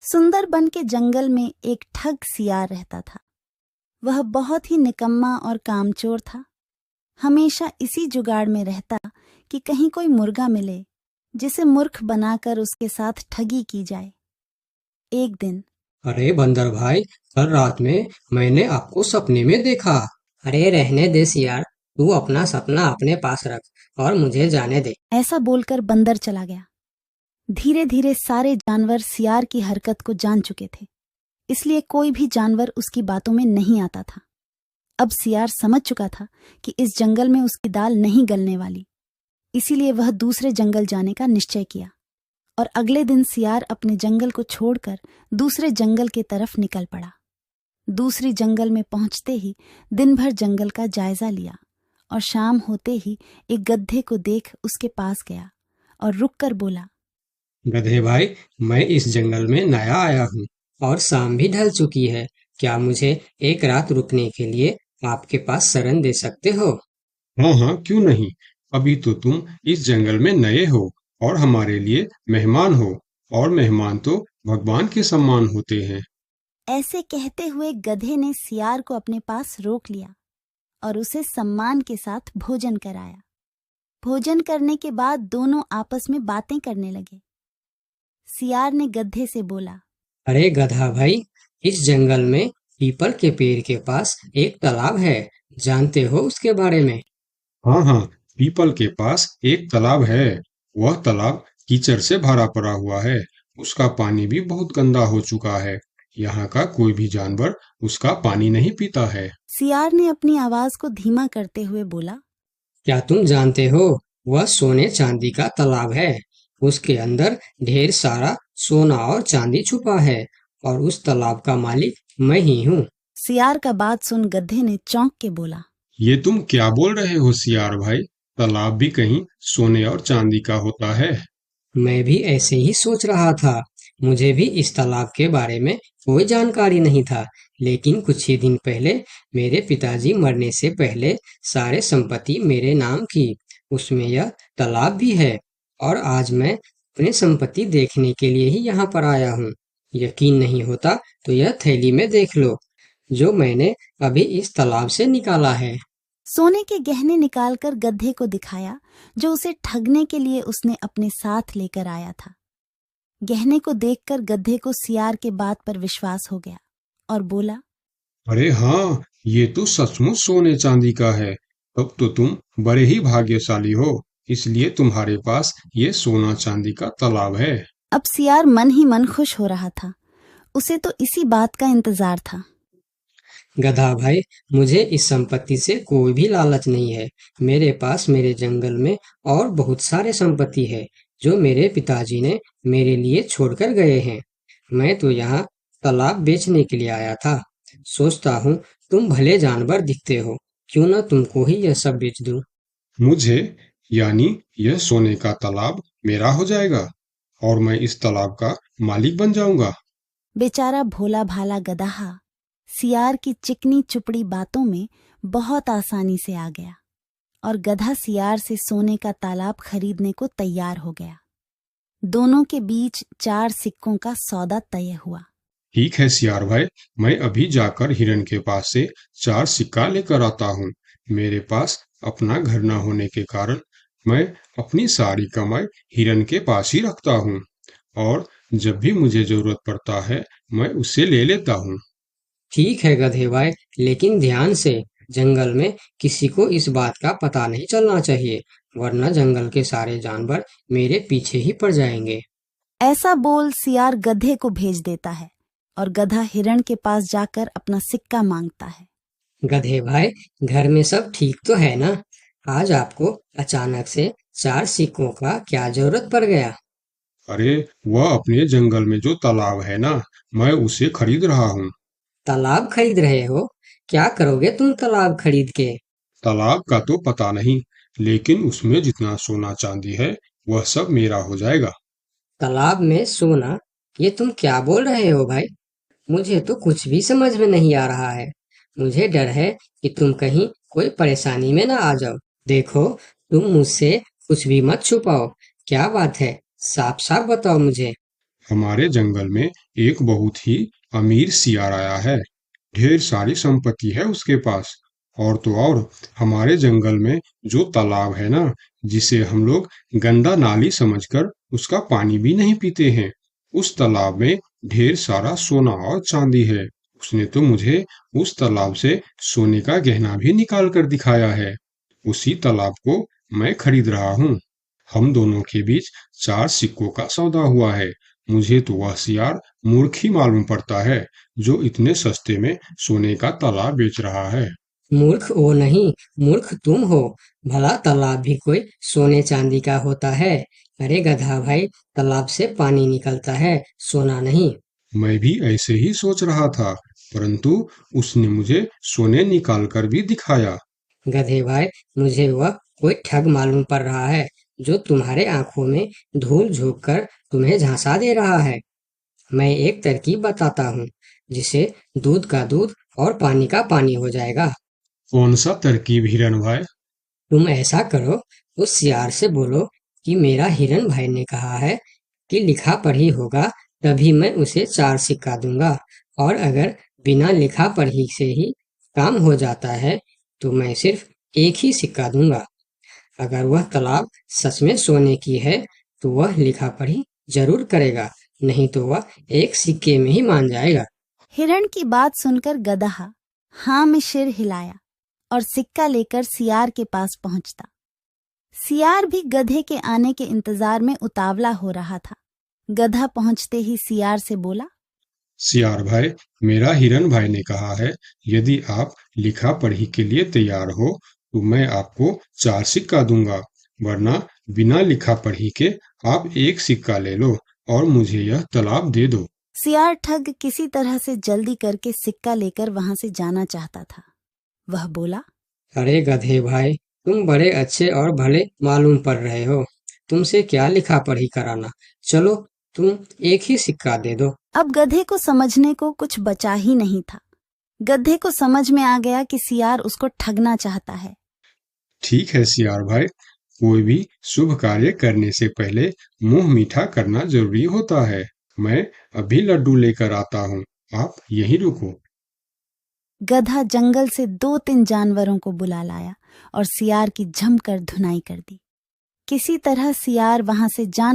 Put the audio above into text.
सुंदरबन के जंगल में एक ठग सियार रहता था। वह बहुत ही निकम्मा और कामचोर था। हमेशा इसी जुगाड़ में रहता कि कहीं कोई मुर्गा मिले जिसे मूर्ख बनाकर उसके साथ ठगी की जाए। एक दिन अरे बंदर भाई, कल रात में मैंने आपको सपने में देखा। अरे रहने दे सियार, तू अपना सपना अपने पास रख और मुझे जाने दे। ऐसा बोलकर बंदर चला गया। धीरे धीरे सारे जानवर सियार की हरकत को जान चुके थे, इसलिए कोई भी जानवर उसकी बातों में नहीं आता था। अब सियार समझ चुका था कि इस जंगल में उसकी दाल नहीं गलने वाली, इसीलिए वह दूसरे जंगल जाने का निश्चय किया और अगले दिन सियार अपने जंगल को छोड़कर दूसरे जंगल की तरफ निकल पड़ा। दूसरी जंगल में पहुंचते ही दिन भर जंगल का जायजा लिया और शाम होते ही एक गधे को देख उसके पास गया और रुककर बोला, गधे भाई, मैं इस जंगल में नया आया हूँ और शाम भी ढल चुकी है। क्या मुझे एक रात रुकने के लिए आपके पास शरण दे सकते हो? हाँ हाँ, क्यों नहीं। अभी तो तुम इस जंगल में नए हो और हमारे लिए मेहमान हो, और मेहमान तो भगवान के सम्मान होते हैं। ऐसे कहते हुए गधे ने सियार को अपने पास रोक लिया और उसे सम्मान के साथ भोजन कराया। भोजन करने के बाद दोनों आपस में बातें करने लगे। सियार ने गधे से बोला, अरे गधा भाई, इस जंगल में पीपल के पेड़ के पास एक तालाब है। जानते हो उसके बारे में? हाँ हाँ, पीपल के पास एक तालाब है। वह तालाब कीचड़ से भरा पड़ा हुआ है। उसका पानी भी बहुत गंदा हो चुका है। यहाँ का कोई भी जानवर उसका पानी नहीं पीता है। सियार ने अपनी आवाज को धीमा करते हुए बोला, क्या तुम जानते हो, वह सोने चांदी का तालाब है। उसके अंदर ढेर सारा सोना और चांदी छुपा है और उस तालाब का मालिक मैं ही हूँ। सियार का बात सुन गधे ने चौंक के बोला, ये तुम क्या बोल रहे हो सियार भाई? तालाब भी कहीं सोने और चांदी का होता है? मैं भी ऐसे ही सोच रहा था। मुझे भी इस तालाब के बारे में कोई जानकारी नहीं था, लेकिन कुछ ही दिन पहले मेरे पिताजी मरने से पहले सारे संपत्ति मेरे नाम की। उसमें यह तालाब भी है और आज मैं अपनी संपत्ति देखने के लिए ही यहाँ पर आया हूँ। यकीन नहीं होता तो यह थैली में देख लो, जो मैंने अभी इस तालाब से निकाला है। सोने के गहने निकालकर गधे को दिखाया, जो उसे ठगने के लिए उसने अपने साथ लेकर आया था। गहने को देखकर गधे को सियार के बात पर विश्वास हो गया और बोला, अरे हाँ, ये तो सचमुच सोने चांदी का है। तब तो तुम बड़े ही भाग्यशाली हो, इसलिए तुम्हारे पास ये सोना चांदी का तालाब है। अब सियार मन ही मन खुश हो रहा था। उसे तो इसी बात का इंतजार था। गधा भाई, मुझे इस संपत्ति से कोई भी लालच नहीं है। मेरे पास मेरे जंगल में और बहुत सारे संपत्ति है जो मेरे पिताजी ने मेरे लिए छोड़कर गए हैं। मैं तो यहाँ तालाब बेचने के लिए आया था। सोचता हूँ तुम भले जानवर दिखते हो, क्यों ना तुमको ही यह सब बेच दूं। मुझे, यानी यह सोने का तालाब मेरा हो जाएगा और मैं इस तालाब का मालिक बन जाऊंगा। बेचारा भोला भाला गदहा सियार की चिकनी चुपड़ी बातों में बहुत आसानी से आ गया और गधा सियार से सोने का तालाब खरीदने को तैयार हो गया। दोनों के बीच 4 सिक्कों का सौदा तय हुआ। ठीक है सियार भाई, मैं अभी जाकर हिरन के पास से 4 सिक्का लेकर आता हूँ। मेरे पास अपना घर न होने के कारण मैं अपनी सारी कमाई हिरन के पास ही रखता हूँ, और जब भी मुझे जरूरत पड़ता है मैं उससे ले लेता हूँ। ठीक है गधे भाई, लेकिन ध्यान से, जंगल में किसी को इस बात का पता नहीं चलना चाहिए, वरना जंगल के सारे जानवर मेरे पीछे ही पड़ जाएंगे। ऐसा बोल सियार गधे को भेज देता है और गधा हिरण के पास जाकर अपना सिक्का मांगता है। गधे भाई, घर में सब ठीक तो है ना? आज आपको अचानक से 4 सिक्कों का क्या जरूरत पड़ गया? अरे, वह अपने जंगल में जो तालाब है ना, मैं उसे खरीद रहा हूँ। तालाब खरीद रहे हो? क्या करोगे तुम तालाब खरीद के? तालाब का तो पता नहीं, लेकिन उसमें जितना सोना चांदी है वह सब मेरा हो जाएगा। तालाब में सोना? ये तुम क्या बोल रहे हो भाई? मुझे तो कुछ भी समझ में नहीं आ रहा है। मुझे डर है कि तुम कहीं कोई परेशानी में ना आ जाओ। देखो, तुम मुझसे कुछ भी मत छुपाओ। क्या बात है? साफ साफ बताओ मुझे। हमारे जंगल में एक बहुत ही अमीर सियार आया है। ढेर सारी संपत्ति है उसके पास। और तो और हमारे जंगल में जो तालाब है ना, जिसे हम लोग गंदा नाली समझकर उसका पानी भी नहीं पीते हैं, उस तालाब में ढेर सारा सोना और चांदी है। उसने तो मुझे उस तालाब से सोने का गहना भी निकाल कर दिखाया है। उसी तालाब को मैं खरीद रहा हूँ। हम दोनों के बीच 4 सिक्कों का सौदा हुआ है। मुझे तो वह सियार मूर्ख ही मालूम पड़ता है, जो इतने सस्ते में सोने का तालाब बेच रहा है। मूर्ख वो नहीं, मूर्ख तुम हो। भला तालाब भी कोई सोने चांदी का होता है? अरे गधा भाई, तालाब से पानी निकलता है, सोना नहीं। मैं भी ऐसे ही सोच रहा था, परंतु उसने मुझे सोने निकाल कर भी दिखाया। गधे भाई, मुझे वह कोई ठग मालूम पड़ रहा है, जो तुम्हारे आंखों में धूल झोंक कर तुम्हें झांसा दे रहा है। मैं एक तरकीब बताता हूँ, जिसे दूध का दूध और पानी का पानी हो जाएगा। कौन सा तरकीब हिरन भाई? तुम ऐसा करो, उस सियार से बोलो कि मेरा हिरन भाई ने कहा है कि लिखा पढ़ी होगा तभी मैं उसे 4 सिक्का दूंगा, और अगर बिना लिखा पढ़ी से ही काम हो जाता है तो मैं सिर्फ 1 ही सिक्का दूंगा। अगर वह तालाब सच में सोने की है तो वह लिखा पढ़ी जरूर करेगा, नहीं तो वह 1 सिक्के में ही मान जाएगा। हिरण की बात सुनकर गधा हाँ में सिर हिलाया और सिक्का लेकर सियार के पास पहुंचता। सियार भी गधे के आने के इंतजार में उतावला हो रहा था। गधा पहुंचते ही सियार से बोला, सियार भाई, मेरा हिरन भाई ने कहा है, यदि आप लिखा पढ़ी के लिए तैयार हो तो मैं आपको 4 सिक्का दूंगा, वरना बिना लिखा पढ़ी के आप 1 सिक्का ले लो और मुझे यह तालाब दे दो। सियार ठग किसी तरह से जल्दी करके सिक्का लेकर वहां से जाना चाहता था। वह बोला, अरे गधे भाई, तुम बड़े अच्छे और भले मालूम पड़ रहे हो, तुमसे क्या लिखा पढ़ी कराना। चलो, तुम 1 ही सिक्का दे दो। अब गधे को समझने को कुछ बचा ही नहीं था। गधे को समझ में आ गया कि सियार उसको ठगना चाहता है। ठीक है सियार भाई, कोई भी शुभ कार्य करने से पहले मुंह मीठा करना जरूरी होता है। मैं अभी लड्डू लेकर आता हूँ, आप यहीं रुको। गधा जंगल से 2-3 जानवरों को बुला लाया और सियार की जमकर धुनाई कर दी। किसी तरह सियार वहां से जान